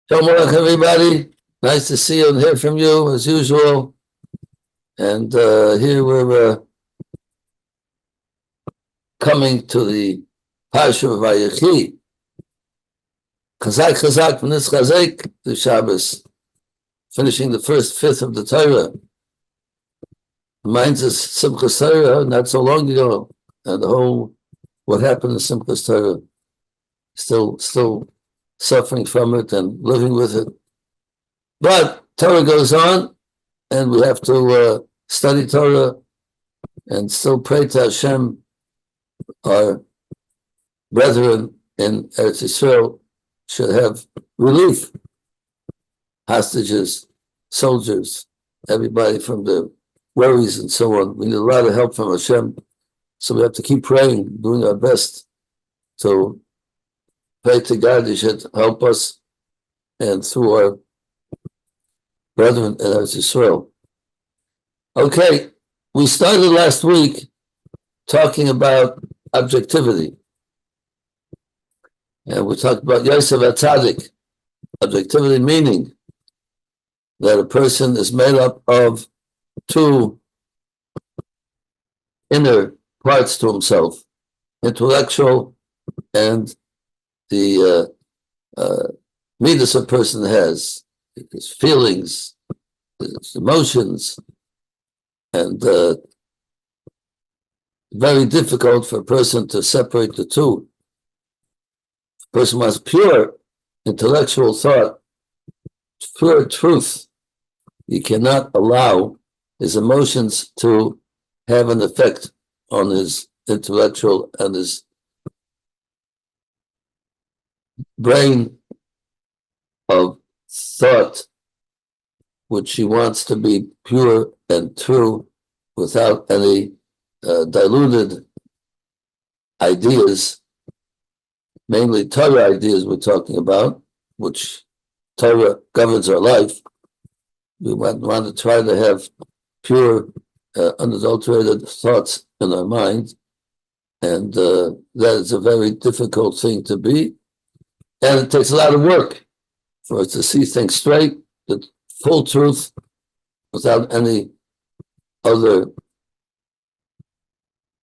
Shalom Aleichem, everybody. Nice to see you and hear from you as usual. And here we're coming to the Parsha of Vayechi. Chazak, chazak, v'nis chazek, the Shabbos. Finishing the first fifth of the Torah. Reminds us Simchas Torah not so long ago, and the whole what happened in Simchas Torah. Still suffering from it and living with it. But Torah goes on, and we have to study Torah and still pray to Hashem, our brethren in Eretz Yisrael should have relief. Hostages, soldiers, everybody from the worries and so on. We need a lot of help from Hashem. So we have to keep praying, doing our best to pray to God. He should help us and through our brethren in Eretz Yisrael. Okay, we started last week talking about objectivity. And we talked about Yosef HaTzadik, objectivity meaning that a person is made up of two inner parts to himself, intellectual and the midas a person has, his feelings, his emotions, and very difficult for a person to separate the two. A person wants pure intellectual thought, pure truth. He cannot allow his emotions to have an effect on his intellectual and his brain of thought, which he wants to be pure and true without any diluted ideas, mainly Torah ideas we're talking about, which Torah governs our life. We want to try to have pure, unadulterated thoughts in our mind, and that is a very difficult thing to be. And it takes a lot of work for us to see things straight, the full truth, without any other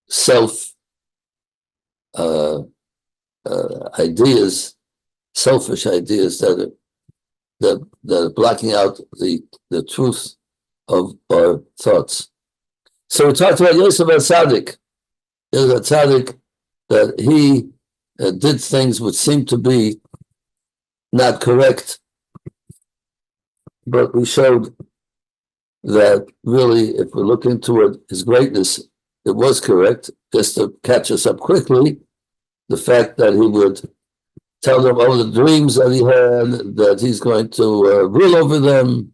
self ideas, selfish ideas that are blocking out the truth of our thoughts. So we talked about Yosef HaTzadik. Yosef HaTzadik, that he did things which seemed to be not correct, but we showed that really, if we look into it, his greatness, it was correct. Just to catch us up quickly, the fact that he would tell them all the dreams that he had, that he's going to rule over them,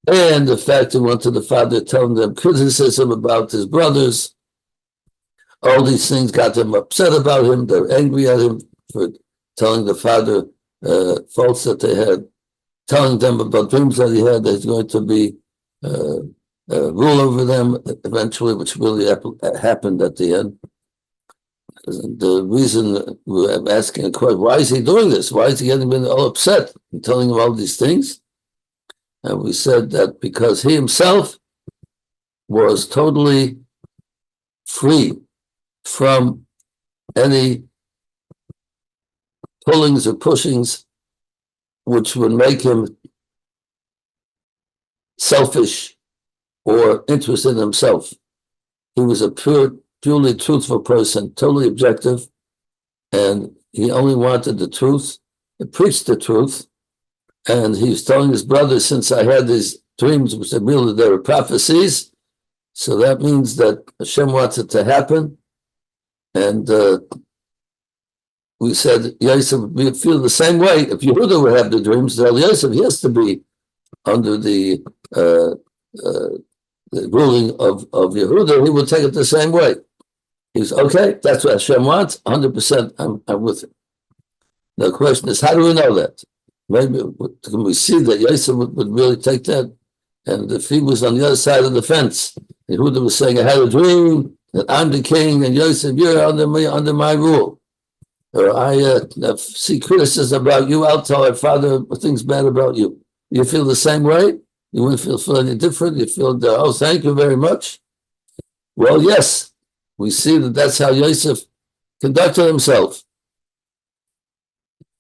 and the fact he went to the father telling them criticism about his brothers. All these things got them upset about him. They're angry at him for telling the father faults that they had, telling them about dreams that he had, that he's going to be rule over them eventually, which really happened at the end. And the reason I'm asking a question, why is he doing this? Why is he getting all upset and telling him all these things? And we said that because he himself was totally free from any pullings or pushings which would make him selfish or interested in himself. He was a purely truthful person, totally objective, and he only wanted the truth. He preached the truth, and he was telling his brothers, since I had these dreams, which really they were prophecies, so that means that Hashem wants it to happen. And we said Yosef would feel the same way. If Yehuda would have the dreams, tell Yosef he has to be under the ruling of Yehuda. He would take it the same way. He's okay. That's what Hashem wants. 100%. I'm with him. The question is, how do we know that? Maybe can we see that Yosef would really take that? And if he was on the other side of the fence, Yehuda was saying, I had a dream that I'm the king, and Yosef, you're under my rule. or I see criticism about you, I'll tell our father things bad about you. You feel the same way? You wouldn't feel any different? You feel, oh, thank you very much? Well, yes, we see that that's how Yosef conducted himself.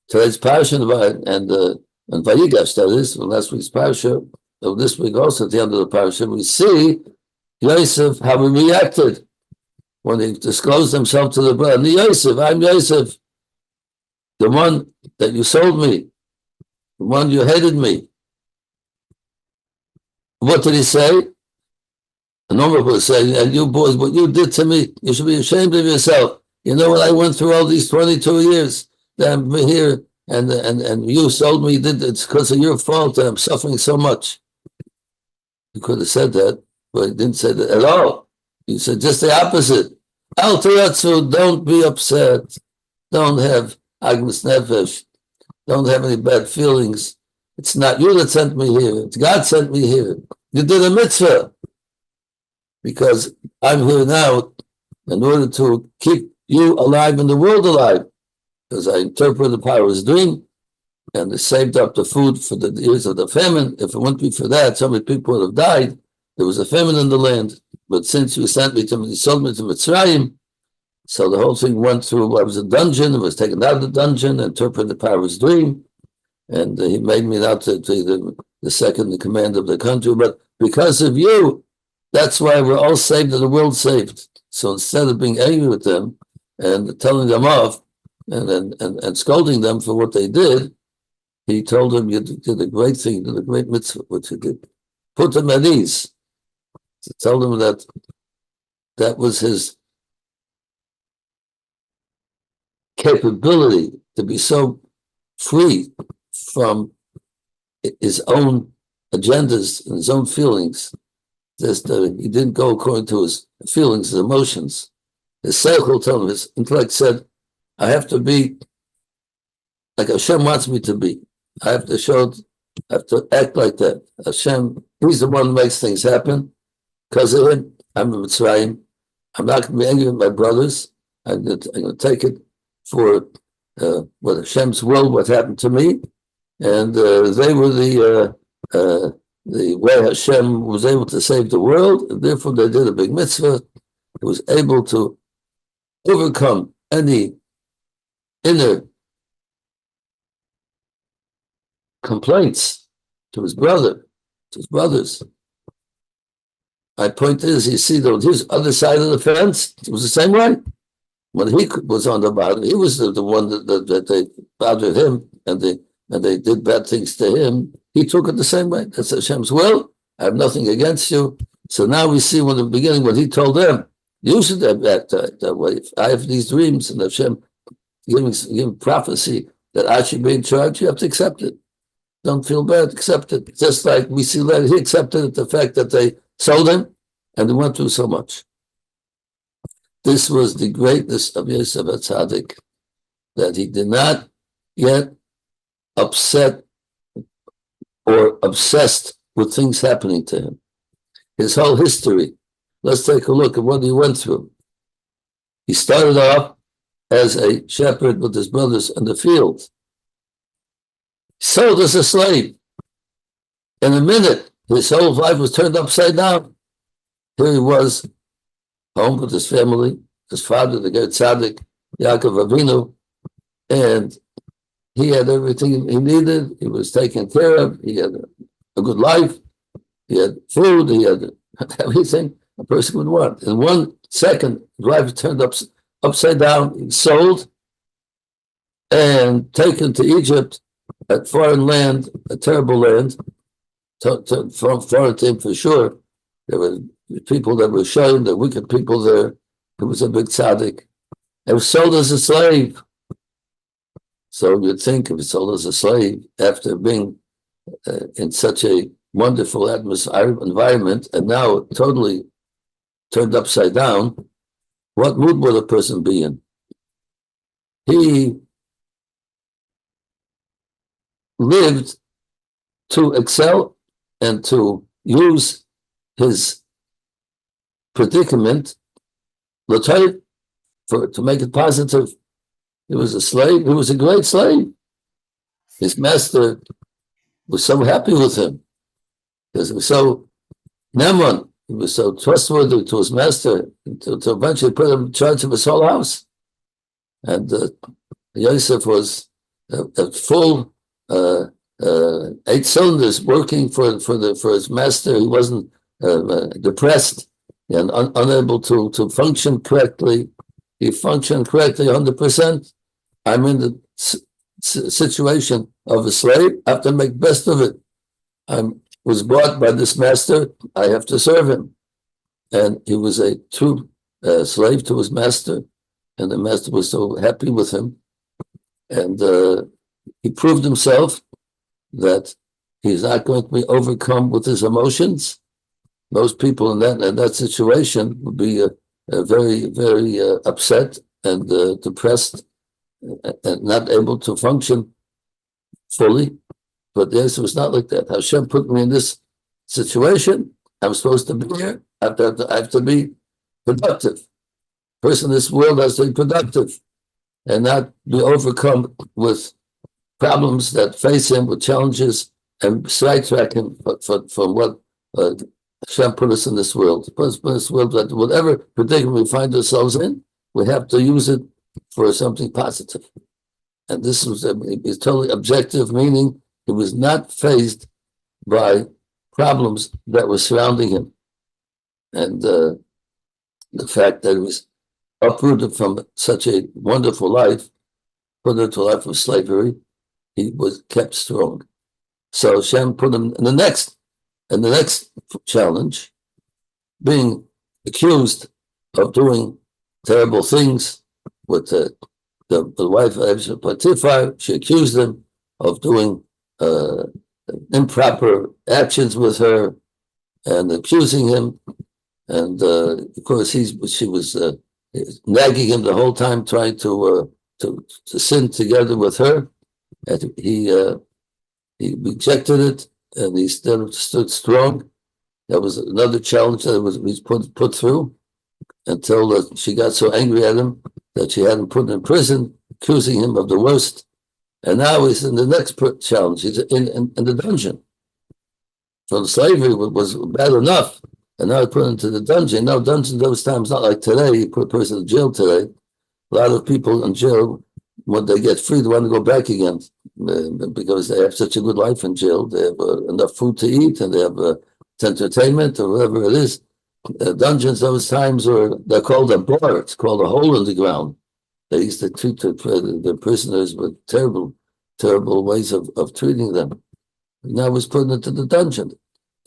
Today's parasha and Vayigash, that is, from last week's parasha, of this week also at the end of the parasha, we see Yosef, how he reacted when he disclosed himself to the brother. Yosef, I'm Yosef, the one that you sold me, the one you hated me. What did he say? A normal person say, and you boys, what you did to me, you should be ashamed of yourself. You know what I went through all these 22 years that I'm here, and you sold me, it's because of your fault that I'm suffering so much. He could have said that, but he didn't say that at all. He said just the opposite. Al Teratzu, don't be upset. Don't have Agnes Nefesh. Don't have any bad feelings. It's not you that sent me here. It's God sent me here. You did a mitzvah. Because I'm here now in order to keep you alive and the world alive. Because I interpret the Pharaoh's dream and they saved up the food for the years of the famine. If it wouldn't be for that, so many people would have died. There was a famine in the land. But since you sent me to, you sold me to Mitzrayim, so the whole thing went through, I was a dungeon, it was taken out of the dungeon, interpreted the Pharaoh's dream, and he made me now to the second in command of the country. But because of you, that's why we're all saved and the world saved. So instead of being angry with them and telling them off and scolding them for what they did, he told them, you did a great thing, you did a great mitzvah, what you did. Put them at ease. To tell them that that was his capability to be so free from his own agendas and his own feelings. Just he didn't go according to his feelings, his emotions. His seichel told him, his intellect said, I have to be like Hashem wants me to be. I have to act like that. Hashem, he's the one who makes things happen. Because of him, I'm a Mitzrayim. I'm not going to be angry with my brothers. I'm going to take it for what Hashem's will, what happened to me. And they were the way Hashem was able to save the world, and therefore they did a big mitzvah. He was able to overcome any inner complaints to his brothers. My point is, you see, his other side of the fence, it was the same way. When he was on the bottom, he was the one that they bothered him, and they did bad things to him. He took it the same way. That's Hashem's will. I have nothing against you. So now we see from the beginning what he told them. You should have that way. If I have these dreams and Hashem giving prophecy that I should be in charge, you have to accept it. Don't feel bad, accept it. Just like we see later, he accepted it, the fact that they sold him and they went through so much. This was the greatness of Yosef HaTzadik, that he did not get upset or obsessed with things happening to him. His whole history, let's take a look at what he went through. He started off as a shepherd with his brothers in the field. Sold as a slave. In a minute, his whole life was turned upside down. Here he was, home with his family, his father, the great tzaddik, Yaakov Avinu, and he had everything he needed. He was taken care of. He had a good life. He had food. He had everything a person would want. In 1 second, his life turned upside down. He sold and taken to Egypt, a foreign land, a terrible land, from foreign to him for sure. There were people that were shown, the wicked people there. It was a big tzaddik. He was sold as a slave. So you'd think if it's sold as a slave, after being in such a wonderful environment, and now totally turned upside down, what mood would a person be in? He lived to excel and to use his predicament, to make it positive. He was a slave. He was a great slave. His master was so happy with him because he was so Neman. He was so trustworthy to his master to eventually put him in charge of his whole house. And Yosef was a full 8 cylinders working for his master. He wasn't depressed and unable to function correctly. He functioned correctly 100%. I'm in the situation of a slave. I have to make best of it. I was bought by this master. I have to serve him. And he was a true slave to his master. And the master was so happy with him. And he proved himself that he's not going to be overcome with his emotions. Most people in that situation would be very, very upset and depressed and not able to function fully. But yes, it was not like that. Hashem put me in this situation. I'm supposed to be here. I have to be productive. Person in this world has to be productive and not be overcome with problems that face him, with challenges, and sidetrack him from what Hashem put us in this world. Put us in this world that whatever predicament we find ourselves in, we have to use it for something positive. And this was it's totally objective, meaning he was not faced by problems that were surrounding him. And the fact that he was uprooted from such a wonderful life, put into a life of slavery, he was kept strong. So Hashem put him in the next challenge, being accused of doing terrible things with the wife of Potiphar. She accused him of doing improper actions with her and accusing him. And of course, she was nagging him the whole time, trying to sin together with her. And he rejected it, and he stood strong. That was another challenge that was put through until she got so angry at him that she had him put in prison, accusing him of the worst. And now he's in the next challenge. He's in the dungeon. So the slavery was bad enough, and now he's put into the dungeon. Now, dungeon those times, not like today. You put a person in jail today. A lot of people in jail, when they get free, they want to go back again because they have such a good life in jail. They have enough food to eat, and they have entertainment or whatever it is. Dungeons those times they're called a bar. It's called a hole in the ground. They used to treat the prisoners with terrible, terrible ways of treating them. Now he's put into the dungeon.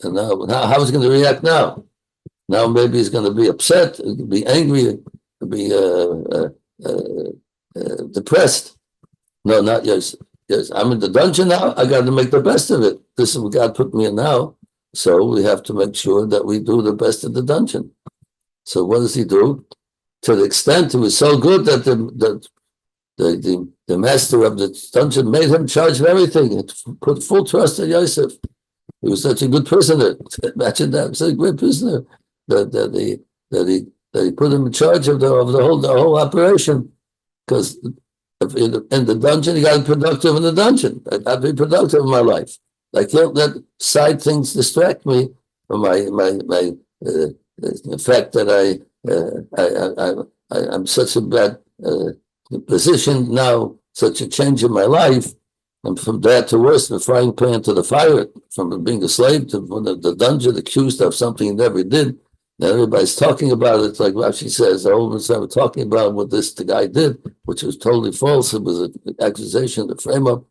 And now how is he going to react now? Now maybe he's going to be upset, be angry, be depressed. No, not yes. Yes, I'm in the dungeon now. I got to make the best of it. This is what God put me in now. So we have to make sure that we do the best in the dungeon. So what does he do? To the extent it was so good that the master of the dungeon made him charge of everything and put full trust in Yosef. He was such a good prisoner. Imagine that. He was a great prisoner that he put him in charge of the whole operation. Because in the dungeon, you got to be productive in the dungeon. I got to be productive in my life. I can't let side things distract me from the fact that I'm such a bad position now, such a change in my life. And from bad to worse, the frying pan to the fire, from being a slave to the dungeon, accused of something he never did. Now everybody's talking about it, like Rashi says, the whole time we're talking about what the guy did, which was totally false. It was an accusation to frame up.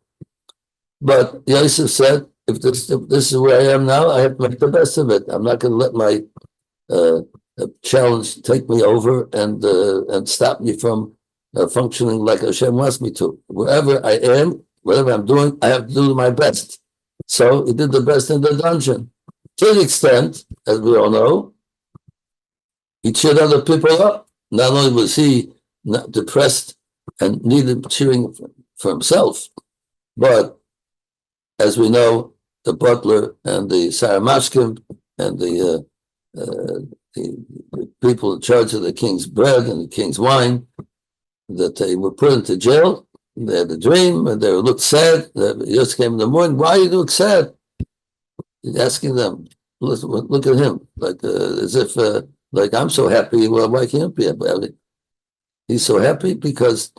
But Yosef said, if this is where I am now, I have to make the best of it. I'm not going to let my challenge take me over and stop me from functioning like Hashem wants me to. Wherever I am, whatever I'm doing, I have to do my best. So he did the best in the dungeon. To an extent, as we all know, he cheered other people up. Not only was he not depressed and needed cheering for himself, but as we know, the butler and the Saramashkim and the people in charge of the king's bread and the king's wine, that they were put into jail. They had a dream and they looked sad. Yosef came in the morning. Why you look sad? He's asking them. Look at him, like as if like I'm so happy. Well, why can't be happy? He's so happy because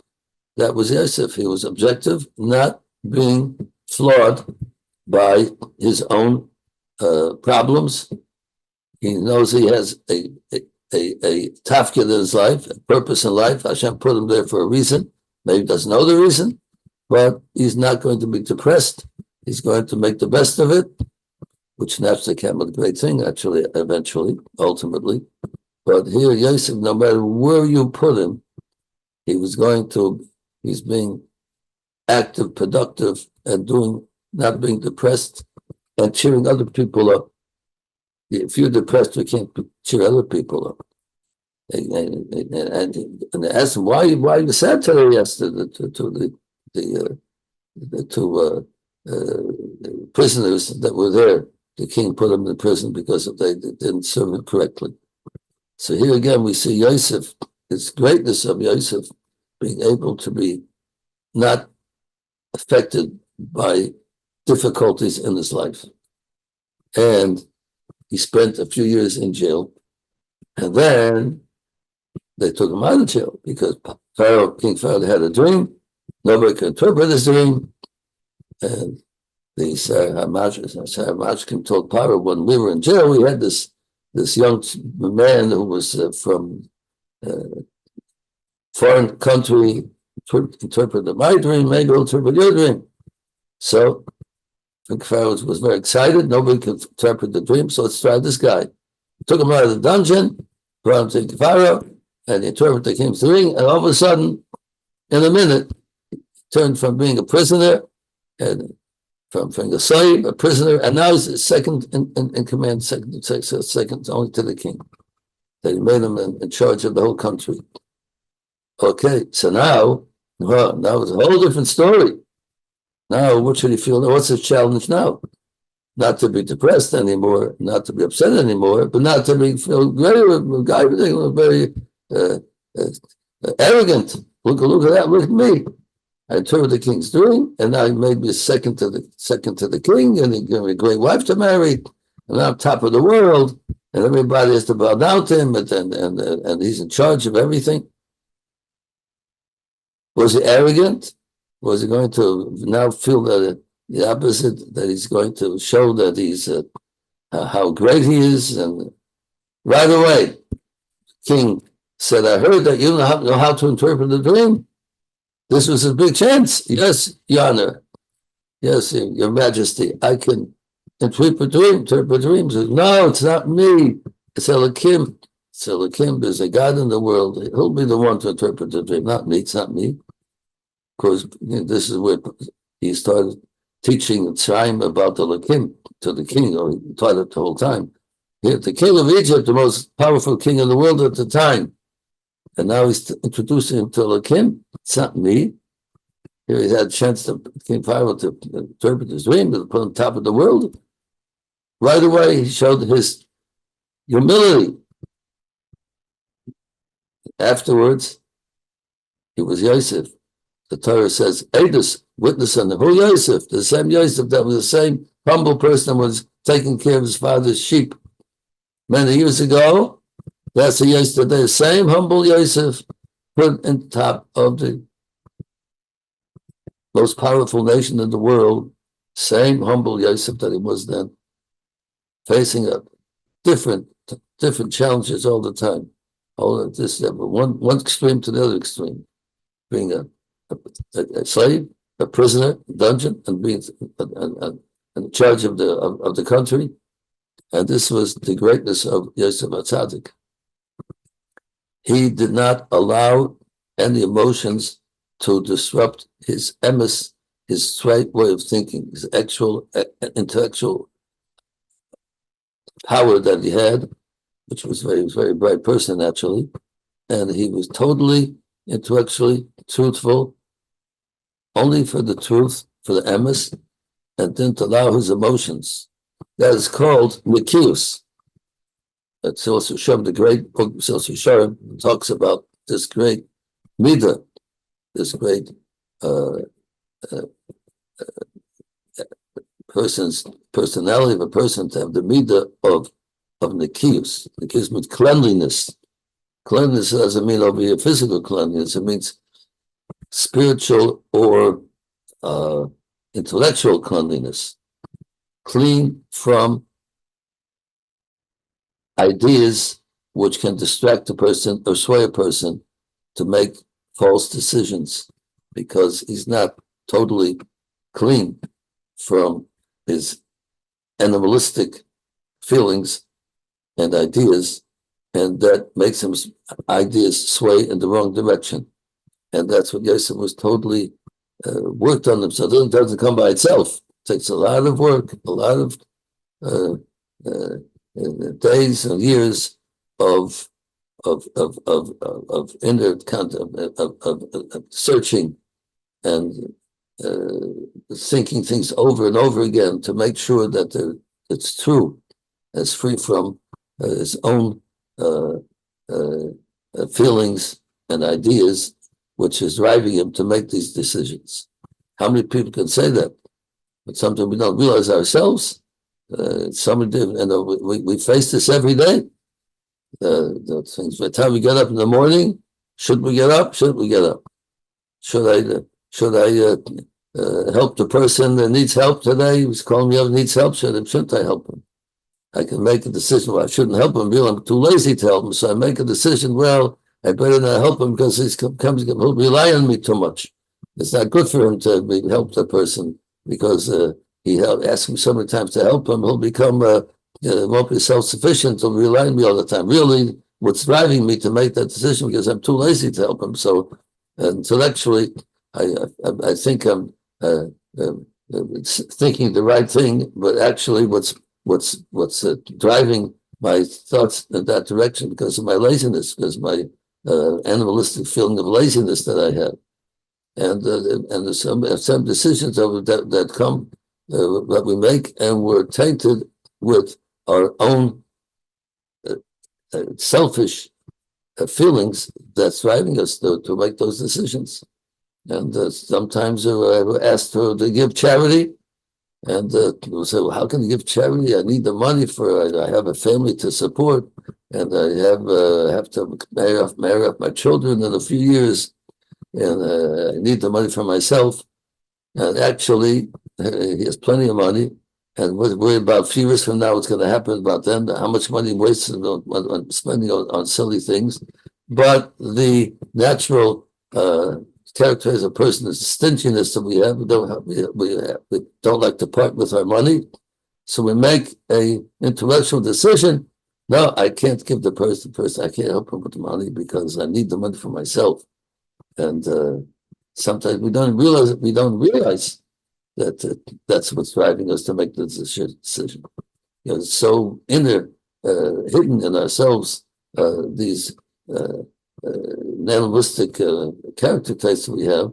that was Yosef. He was objective, not being flawed by his own problems. He knows he has a tafkid in his life, a purpose in life. Hashem put him there for a reason. Maybe he doesn't know the reason, but he's not going to be depressed. He's going to make the best of it, which naturally came a great thing, actually, eventually, ultimately. But here, Yosef, no matter where you put him, he's being active, productive, and not being depressed and cheering other people up. If you're depressed, you can't cheer other people up. And they asked him, why are you sad today? He asked the two prisoners that were there. The king put them in prison because they didn't serve him correctly. So here again, we see Yosef, this greatness of Yosef, being able to be not affected by difficulties in his life. And he spent a few years in jail. And then they took him out of jail because King Pharaoh had a dream. Nobody could interpret his dream. And the Sarmashkim told Pharaoh, when we were in jail, we had this young man who was from foreign country, interpreted my dream, maybe he'll interpret your dream. So Pharaoh was very excited. Nobody could interpret the dream, so let's try this guy. Took him out of the dungeon, brought him to Pharaoh, and he interpreted the king's dream, and all of a sudden, in a minute, he turned from being a prisoner and from a slave, a prisoner, and now he's second in command, second only to the king. That he made him in charge of the whole country. Okay, so now it's a whole different story. Now, what should he feel? What's his challenge now? Not to be depressed anymore, not to be upset anymore, but not to feel very arrogant. Look at that! Look at me! I interpreted the king's dream, and now he made me second to the king, and he gave me a great wife to marry, and I'm top of the world, and everybody has to bow down to him, and he's in charge of everything. Was he arrogant? Was he going to now feel that the opposite, that he's going to show that he's how great he is? And right away, king said, I heard that you know how to interpret the dream. This was a big chance. Yes, Your Honor. Yes, Your Majesty, I can interpret dreams. No, it's not me. It's Elohim. It's Elohim. There's a God in the world. He'll be the one to interpret the dream, not me. It's not me. Of course, this is where he started teaching Chaim about the Elohim to the king, or he taught it the whole time. Here, the king of Egypt, the most powerful king in the world at the time, and now he's introducing him to Elohim. It's not me. Here he had a chance to King Pharaoh to interpret his dream, to put on top of the world. Right away, he showed his humility. Afterwards, he was Yosef. The Torah says, Edus, witness on him. Who Yosef? The same Yosef that was the same humble person was taking care of his father's sheep many years ago. That's the Yosef, the same humble Yosef put on top of the most powerful nation in the world. Same humble Yosef that he was then, facing up different challenges all the time. All of this, one extreme to the other extreme, being a slave, a prisoner, dungeon, and being in charge of the country. And this was the greatness of Yosef HaTzadik. He did not allow any emotions to disrupt his emes, his straight way of thinking, his actual intellectual power that he had, which was he was a very bright person naturally, and he was totally intellectually truthful, only for the truth, for the emes, and didn't allow his emotions. That is called Nikius. That's also Shem, the great book, also Shem, talks about this great midah this great person's personality of a person to have the midah of nikius. Nikius means cleanliness. Cleanliness doesn't mean over here physical cleanliness. It means spiritual or intellectual cleanliness. Clean from ideas which can distract a person or sway a person to make false decisions because he's not totally clean from his animalistic feelings and ideas, and that makes his ideas sway in the wrong direction. And that's what Yosef was totally worked on himself. It doesn't come by itself. It takes a lot of work, a lot of days and years of inner of searching and thinking things over and over again to make sure that it's true, it's free from his own feelings and ideas, which is driving him to make these decisions. How many people can say that? But sometimes we don't realize ourselves. Somebody did, and we face this every day. The things. By the time we get up in the morning, should we get up? Should we get up? Should I help the person that needs help today? He was calling me up, needs help. Shouldn't I help him? I can make a decision. Well, I shouldn't help him. I'm too lazy to help him. So I make a decision. Well, I better not help him because he'll rely on me too much. It's not good for him to help the person because he asks me so many times to help him. He'll become won't be self-sufficient. He'll rely on me all the time. Really, what's driving me to make that decision because I'm too lazy to help him. So intellectually, I think I'm thinking the right thing, but actually, what's driving my thoughts in that direction because of my laziness, because my animalistic feeling of laziness that I have, and there's some decisions that come that we make, and we're tainted with our own selfish feelings that's driving us to make those decisions. And sometimes we're asked to give charity, and we'll say, well, how can you give charity? I need the money I have a family to support, and I have to marry off my children in a few years, and I need the money for myself. And actually, he has plenty of money, and we're worried about a few years from now what's going to happen about then, how much money wasted on spending on silly things. But the natural character as a person is the stinginess that we have. We don't like to part with our money, so we make a intellectual decision. No, I can't give the person. I can't help him with the money because I need the money for myself. And sometimes we don't realize that that's what's driving us to make the decision. It's so hidden in ourselves, these animalistic character traits we have.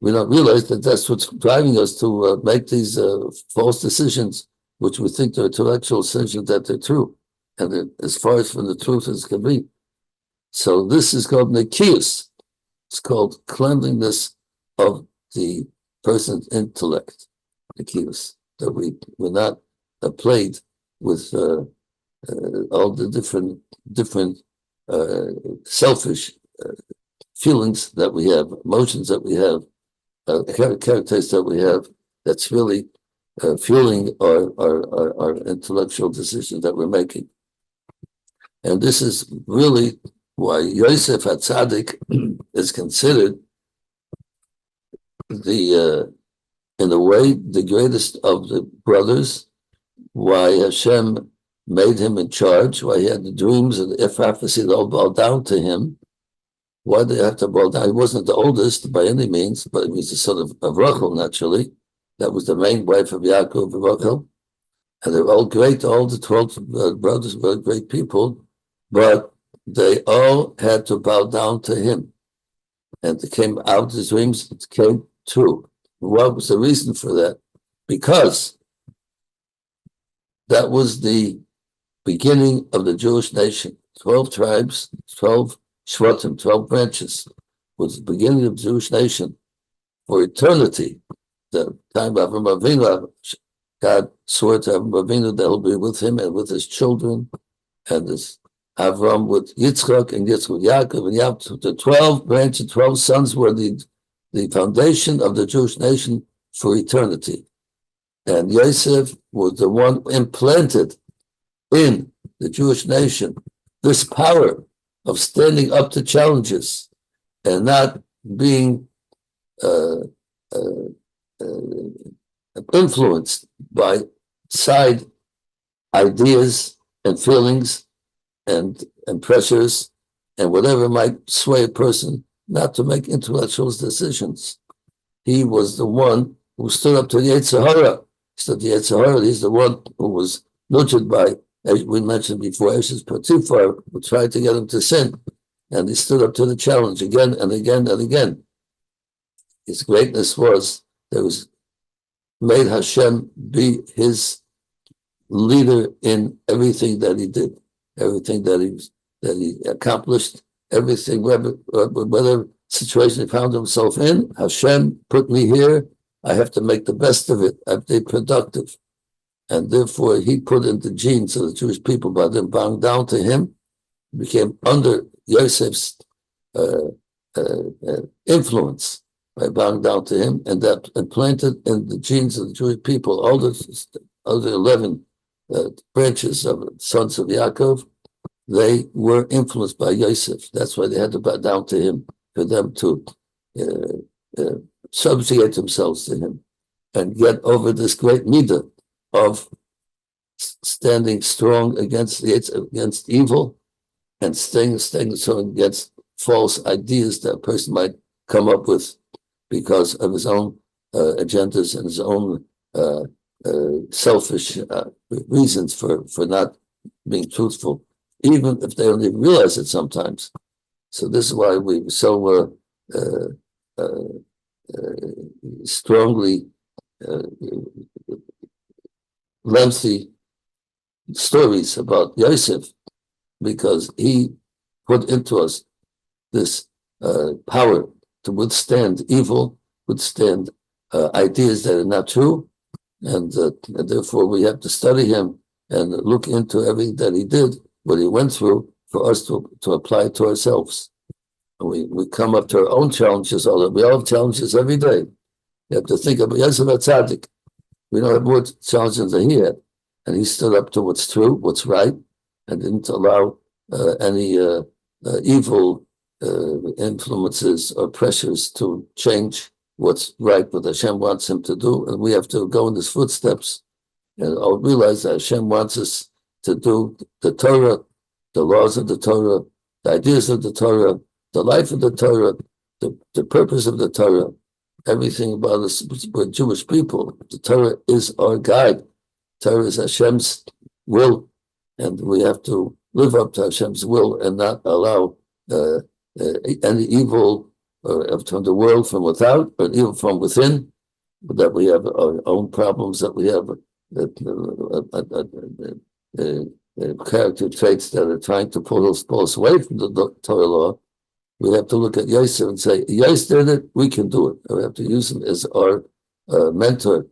We don't realize that that's what's driving us to make these false decisions, which we think are intellectual decisions, that they're true, and they're as far as from the truth as can be. So this is called nikius. It's called cleanliness of the person's intellect, nikius. That we're not plagued with all the different selfish feelings that we have, emotions that we have, characters that we have, that's really fueling our intellectual decisions that we're making. And this is really why Yosef HaTzadik is considered in a way, the greatest of the brothers, why Hashem made him in charge, why he had the dreams and the prophecy all bow down to him. Why did they have to bow down? He wasn't the oldest by any means, but he was the son of Rachel, naturally. That was the main wife of Yaakov, Rachel. And they're all great, all the 12 brothers were great people, but they all had to bow down to him. And it came out, the dreams came true. What was the reason for that? Because that was the beginning of the Jewish nation. 12 tribes, 12 shvatim, 12 branches, was the beginning of the Jewish nation for eternity. The time of Avram Avinu, God swore to Avram Avinu that he'll be with him and with his children, and this Avram with Yitzchak and Yitzchak with Yaakov, and Yaakov, the 12 branches, 12 sons were the foundation of the Jewish nation for eternity. And Yosef was the one implanted in the Jewish nation this power of standing up to challenges and not being influenced by side ideas and feelings and pressures and whatever might sway a person not to make intellectual decisions. He was the one who stood up to the Yetzer Hara. He's the one who was nurtured by, as we mentioned before, Eshes Potiphar, who tried to get him to sin, and he stood up to the challenge again and again and again. His greatness was that was made Hashem be his leader in everything that he did, everything that he accomplished, everything, whatever situation he found himself in. Hashem put me here. I have to make the best of it. I have to be productive. And therefore, he put in the genes of the Jewish people by them bowing down to him, became under Yosef's influence by bowing down to him, and that implanted in the genes of the Jewish people all the other 11 branches of sons of Yaakov. They were influenced by Yosef. That's why they had to bow down to him, for them to subjugate themselves to him and get over this great midah of standing strong against evil and staying strong against false ideas that a person might come up with because of his own agendas and his own selfish reasons for not being truthful, even if they don't even realize it sometimes. So this is why we so strongly lengthy stories about Yosef, because he put into us this power to withstand evil, withstand ideas that are not true, and therefore we have to study him and look into everything that he did, what he went through, for us to apply it to ourselves. And we come up to our own challenges, we all have challenges every day. You have to think about Yosef HaTzadik. We don't have more challenges than he had. And he stood up to what's true, what's right, and didn't allow any evil influences or pressures to change what's right, what Hashem wants him to do. And we have to go in his footsteps and all realize that Hashem wants us to do the Torah, the laws of the Torah, the ideas of the Torah, the life of the Torah, the purpose of the Torah, everything about us, we're Jewish people. The Torah is our guide. Torah is Hashem's will, and we have to live up to Hashem's will and not allow any evil from the world from without or evil from within, that we have our own problems, that we have character traits that are trying to pull us away from the Torah law. We have to look at Yosef and say, Yosef did it, we can do it. And we have to use him as our mentor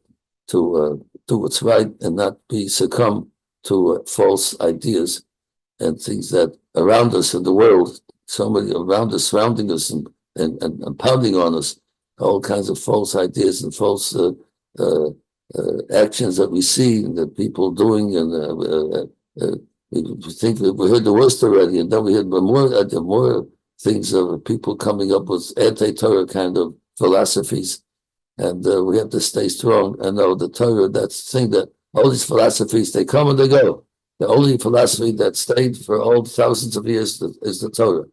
to do what's right and not be succumb to false ideas and things that around us in the world, somebody around us, surrounding us and pounding on us, all kinds of false ideas and false actions that we see and that people doing, and we think that we heard the worst already, and then we heard more things of people coming up with anti-Torah kind of philosophies, and we have to stay strong and know the Torah. That's the thing, that all these philosophies, they come and they go. The only philosophy that stayed for all thousands of years is the Torah.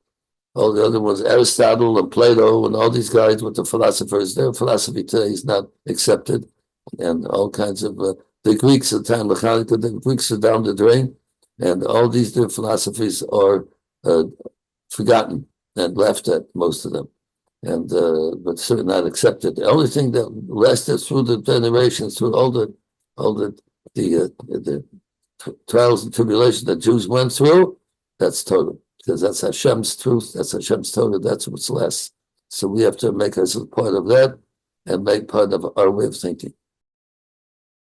All the other ones, Aristotle and Plato and all these guys with the philosophers, their philosophy today is not accepted. And all kinds of, the Greeks at the time, the Greeks are down the drain, and all these different philosophies are forgotten and left at, most of them, and but certainly not accepted. The only thing that lasted through the generations, through all the trials and tribulations that Jews went through, that's Torah, because that's Hashem's truth, that's Hashem's Torah, that's what's last. So we have to make us a part of that and make part of our way of thinking.